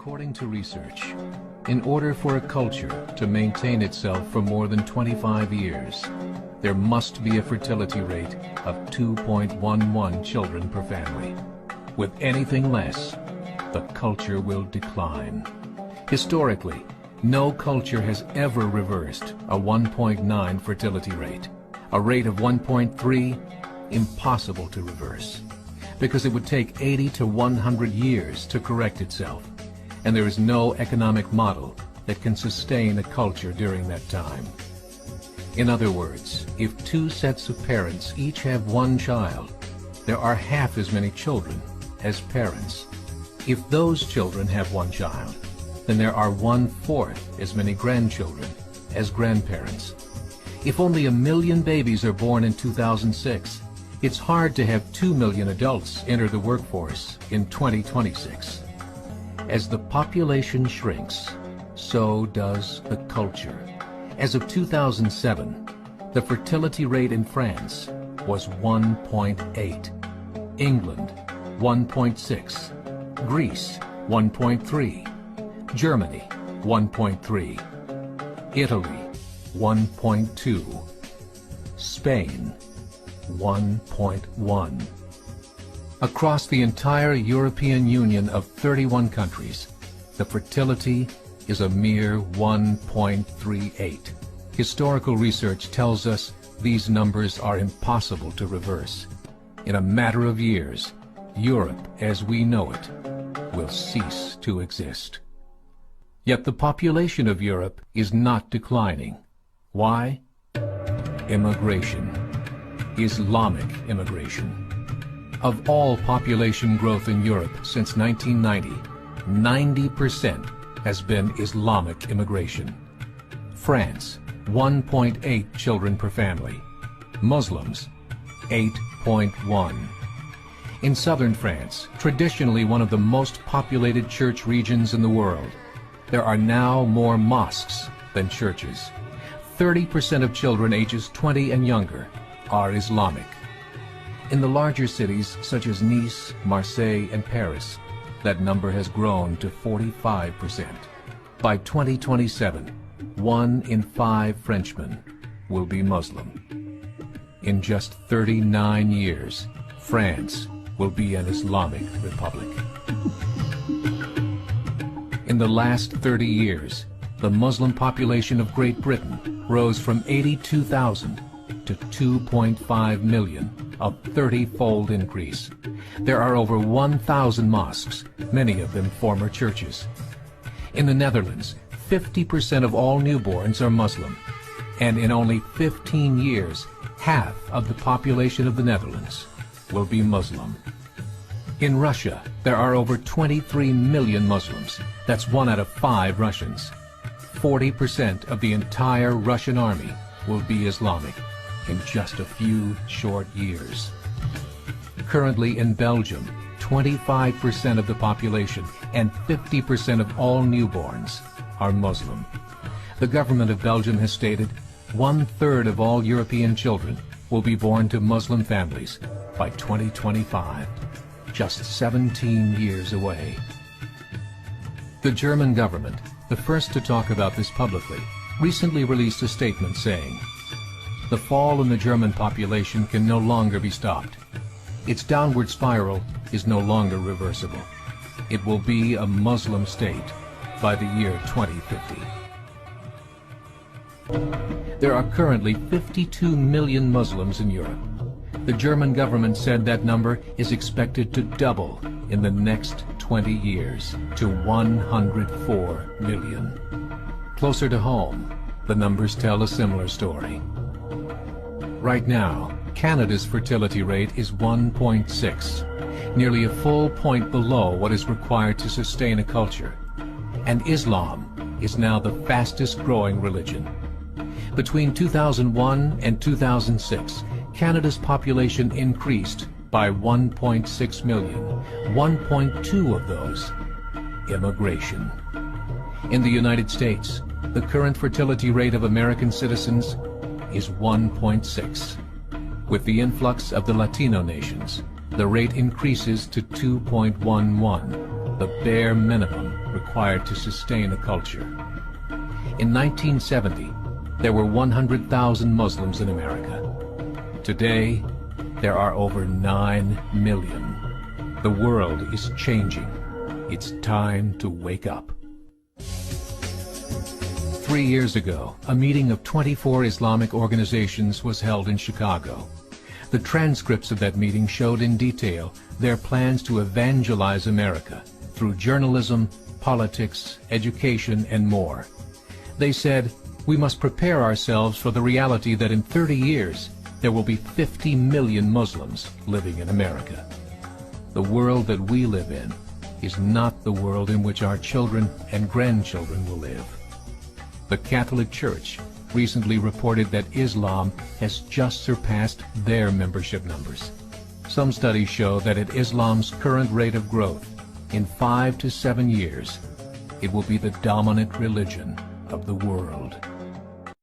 According to research, in order for a culture to maintain itself for more than 25 years, there must be a fertility rate of 2.11 children per family. With anything less, the culture will decline. Historically, no culture has ever reversed a 1.9 fertility rate. A rate of 1.3, impossible to reverse, because it would take 80 to 100 years to correct itself, and there is no economic model that can sustain a culture during that time. In other words, if two sets of parents each have one child, there are half as many children as parents. If those children have one child, then there are 1/4 as many grandchildren as grandparents. If only 1 million babies are born in 2006, it's hard to have 2 million adults enter the workforce in 2026. As the population shrinks, so does the culture. As of 2007, the fertility rate in France was 1.8, England 1.6, Greece 1.3, Germany 1.3, Italy 1.2, Spain 1.1. Across the entire European Union of 31 countries, the fertility is a mere 1.38. Historical research tells us these numbers are impossible to reverse. In a matter of years, Europe as we know it will cease to exist. Yet the population of Europe is not declining. Why? Immigration. Islamic immigration. Of all population growth in Europe since 1990, 90% has been Islamic immigration. France, 1.8 children per family. Muslims, 8.1. In southern France, traditionally one of the most populated church regions in the world, there are now more mosques than churches. 30% of children ages 20 and younger are Islamic. In the larger cities such as Nice, Marseille, and Paris, that number has grown to 45%. By 2027, 1 in 5 Frenchmen will be Muslim. In just 39 years, France will be an Islamic republic. In the last 30 years, the Muslim population of Great Britain rose from 82,000 to 2.5 million, a 30-fold increase. There are over 1,000 mosques, many of them former churches. In the Netherlands, 50% of all newborns are Muslim, and in only 15 years, half of the population of the Netherlands will be Muslim. In Russia, there are over 23 million Muslims. That's 1 out of 5 Russians. 40% of the entire Russian army will be Islamic in just a few short years. Currently in Belgium, 25% of the population and 50% of all newborns are Muslim. The government of Belgium has stated 1/3 of all European children will be born to Muslim families by 2025, just 17 years away. The German government, the first to talk about this publicly, recently released a statement saying, "The fall in the German population can no longer be stopped. Its downward spiral is no longer reversible. It will be a Muslim state by the year 2050. There are currently 52 million Muslims in Europe. The German government said that number is expected to double in the next 20 years to 104 million. Closer to home, the numbers tell a similar story. Right now, Canada's fertility rate is 1.6, nearly a full point below what is required to sustain a culture. And Islam is now the fastest growing religion. Between 2001 and 2006, Canada's population increased by 1.6 million, 1.2 of those immigration. In the United States, the current fertility rate of American citizens is 1.6. With the influx of the Latino nations, the rate increases to 2.11, the bare minimum required to sustain a culture. In 1970, there were 100,000 Muslims in America. Today, there are over 9 million. The world is changing. It's time to wake up. 3 years ago, a meeting of 24 Islamic organizations was held in Chicago. The transcripts of that meeting showed in detail their plans to evangelize America through journalism, politics, education, and more. They said, we must prepare ourselves for the reality that in 30 years, there will be 50 million Muslims living in America. The world that we live in is not the world in which our children and grandchildren will live. The Catholic Church recently reported that Islam has just surpassed their membership numbers. Some studies show that at Islam's current rate of growth, in 5 to 7 years, it will be the dominant religion of the world.